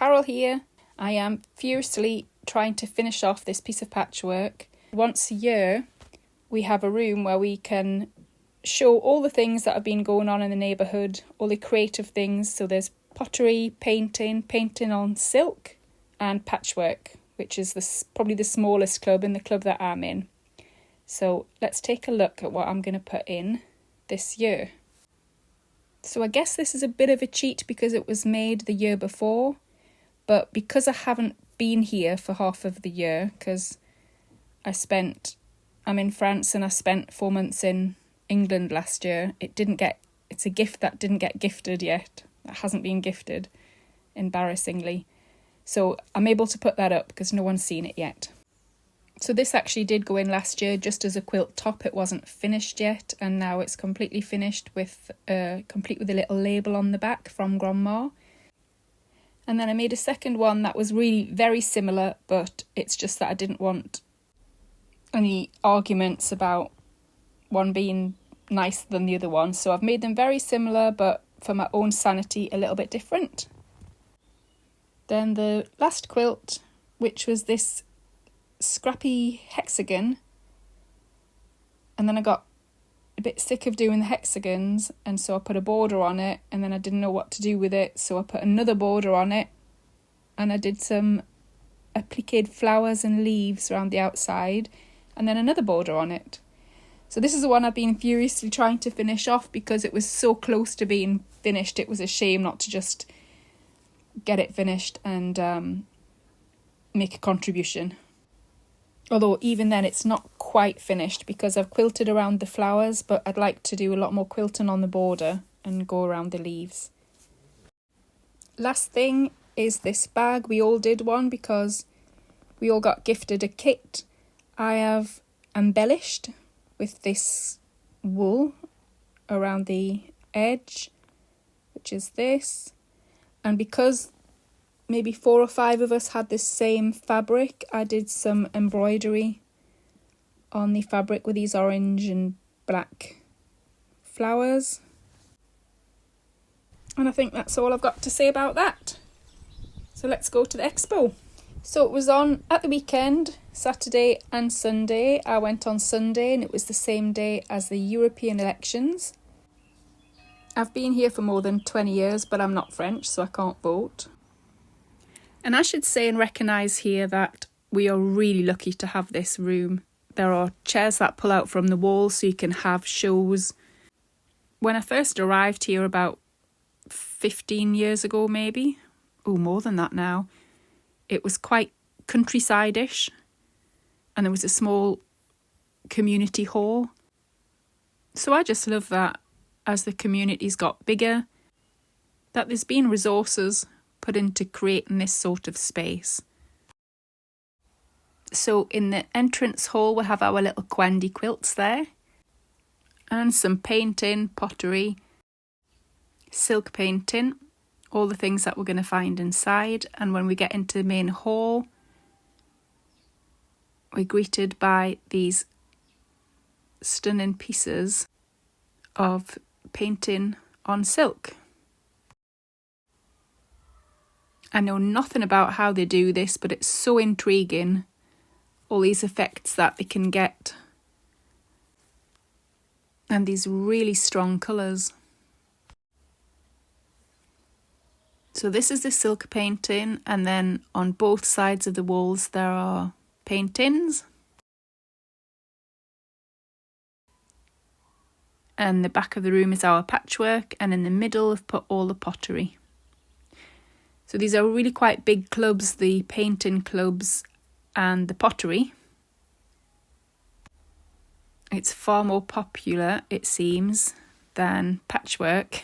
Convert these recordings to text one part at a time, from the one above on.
Carol here. I am furiously trying to finish off this piece of patchwork. Once a year, we have a room where we can show all the things that have been going on in the neighbourhood, all the creative things. So there's pottery, painting on silk, and patchwork, which is probably the smallest club in the club that I'm in. So let's take a look at what I'm going to put in this year. So I guess this is a bit of a cheat because it was made the year before, but because I haven't been here for half of the year, because I'm in France and I spent 4 months in England last year, it's a gift that didn't get gifted yet. That hasn't been gifted, embarrassingly. So I'm able to put that up because no one's seen it yet. So this actually did go in last year just as a quilt top. It wasn't finished yet, and now it's completely finished complete with a little label on the back from Grandma. And then I made a second one that was really very similar, but it's just that I didn't want any arguments about one being nicer than the other one. So I've made them very similar, but for my own sanity, a little bit different. Then the last quilt, which was this scrappy hexagon, and then I got a bit sick of doing the hexagons, and so I put a border on it, and then I didn't know what to do with it, so I put another border on it, and I did some appliqued flowers and leaves around the outside, and then another border on it. So this is the one I've been furiously trying to finish off because it was so close to being finished. It was a shame not to just get it finished and make a contribution. Although even then it's not quite finished because I've quilted around the flowers, but I'd like to do a lot more quilting on the border and go around the leaves. Last thing is this bag. We all did one because we all got gifted a kit. I have embellished with this wool around the edge, which is this. And because maybe 4 or 5 of us had the same fabric, I did some embroidery on the fabric with these orange and black flowers. And I think that's all I've got to say about that. So let's go to the expo. So it was on at the weekend, Saturday and Sunday. I went on Sunday and it was the same day as the European elections. I've been here for more than 20 years, but I'm not French, so I can't vote. And I should say and recognise here that we are really lucky to have this room. There are chairs that pull out from the wall so you can have shows. When I first arrived here about 15 years ago maybe, more than that now, it was quite countryside-ish, and there was a small community hall. So I just love that as the community's got bigger, that there's been resources put into creating this sort of space. So in the entrance hall we'll have our little Quendy quilts there, and some painting, pottery, silk painting, all the things that we're going to find inside. And when we get into the main hall, we're greeted by these stunning pieces of painting on silk. I know nothing about how they do this, but it's so intriguing, all these effects that they can get, and these really strong colours. So this is the silk painting, and then on both sides of the walls there are paintings. And the back of the room is our patchwork, and in the middle I've put all the pottery. So these are really quite big clubs, the painting clubs and the pottery. It's far more popular, it seems, than patchwork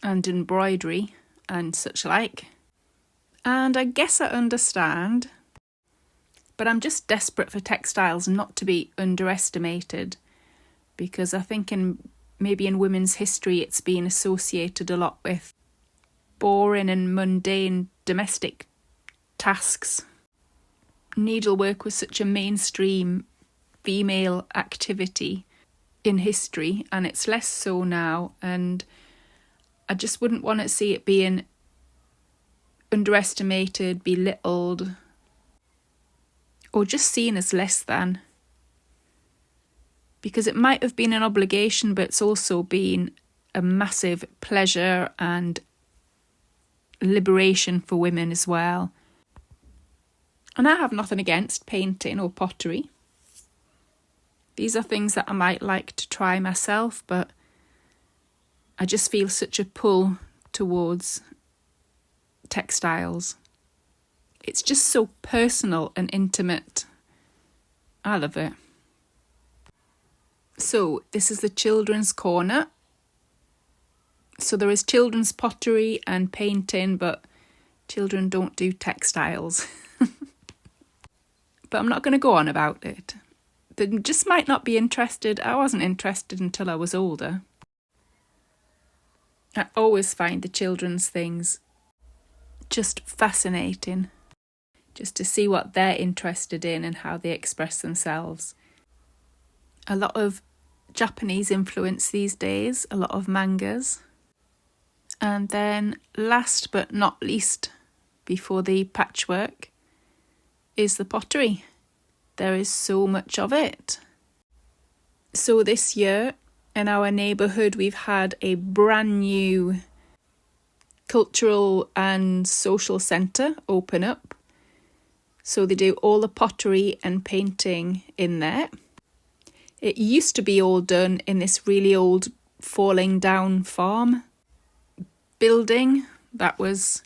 and embroidery and such like. And I guess I understand, but I'm just desperate for textiles not to be underestimated, because I think maybe in women's history it's been associated a lot with boring and mundane domestic tasks. Needlework was such a mainstream female activity in history, and it's less so now, and I just wouldn't want to see it being underestimated, belittled, or just seen as less than. Because it might have been an obligation, but it's also been a massive pleasure and liberation for women as well. And I have nothing against painting or pottery. These are things that I might like to try myself, but I just feel such a pull towards textiles. It's just so personal and intimate. I love it. So this is the children's corner. So there is children's pottery and painting, but children don't do textiles. But I'm not going to go on about it. They just might not be interested. I wasn't interested until I was older. I always find the children's things just fascinating, just to see what they're interested in and how they express themselves. A lot of Japanese influence these days, a lot of mangas. And then last but not least, before the patchwork, is the pottery. There is so much of it. So this year in our neighbourhood we've had a brand new cultural and social centre open up. So they do all the pottery and painting in there. It used to be all done in this really old falling down farm building that was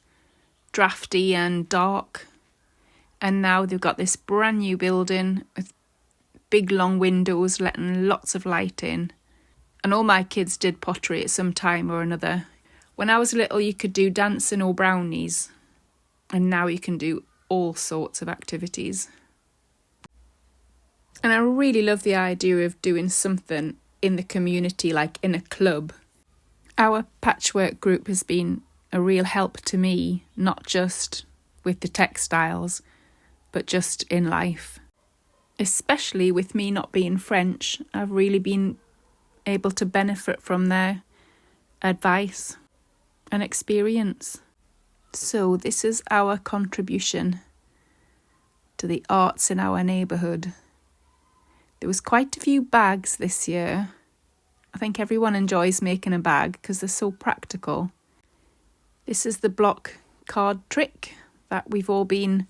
drafty and dark. And now they've got this brand new building with big long windows letting lots of light in. And all my kids did pottery at some time or another. When I was little you could do dancing or brownies. And now you can do all sorts of activities. And I really love the idea of doing something in the community, like in a club. Our patchwork group has been a real help to me, not just with the textiles, but just in life. Especially with me not being French, I've really been able to benefit from their advice and experience. So this is our contribution to the arts in our neighbourhood. There was quite a few bags this year. I think everyone enjoys making a bag because they're so practical. This is the block card trick that we've all been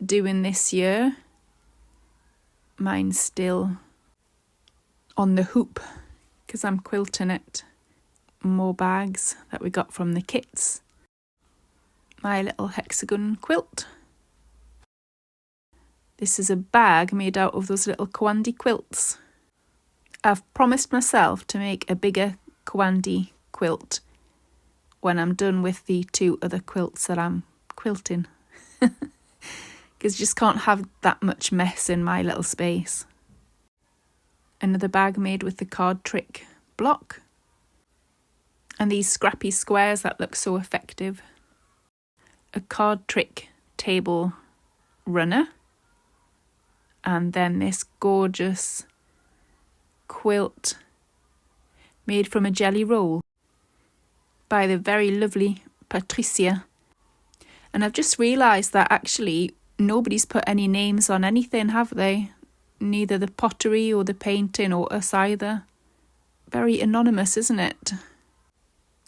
doing this year. Mine's still on the hoop because I'm quilting it. More bags that we got from the kits. My little hexagon quilt. This is a bag made out of those little Kwandi quilts. I've promised myself to make a bigger Kwandi quilt when I'm done with the 2 other quilts that I'm quilting. Because you just can't have that much mess in my little space. Another bag made with the card trick block. And these scrappy squares that look so effective. A card trick table runner. And then this gorgeous quilt made from a jelly roll by the very lovely Patricia. And I've just realised that actually nobody's put any names on anything, have they? Neither the pottery or the painting or us either. Very anonymous, isn't it?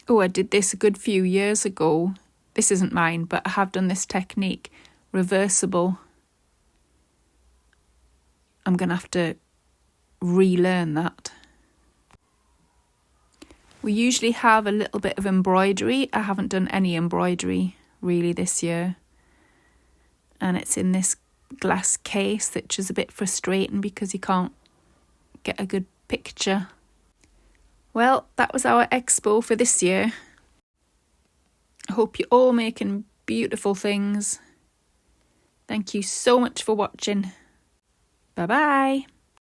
Oh, I did this a good few years ago. This isn't mine, but I have done this technique. Reversible. I'm going to have to relearn that. We usually have a little bit of embroidery. I haven't done any embroidery really this year. And it's in this glass case, which is a bit frustrating because you can't get a good picture. Well, that was our expo for this year. I hope you're all making beautiful things. Thank you so much for watching. Bye-bye.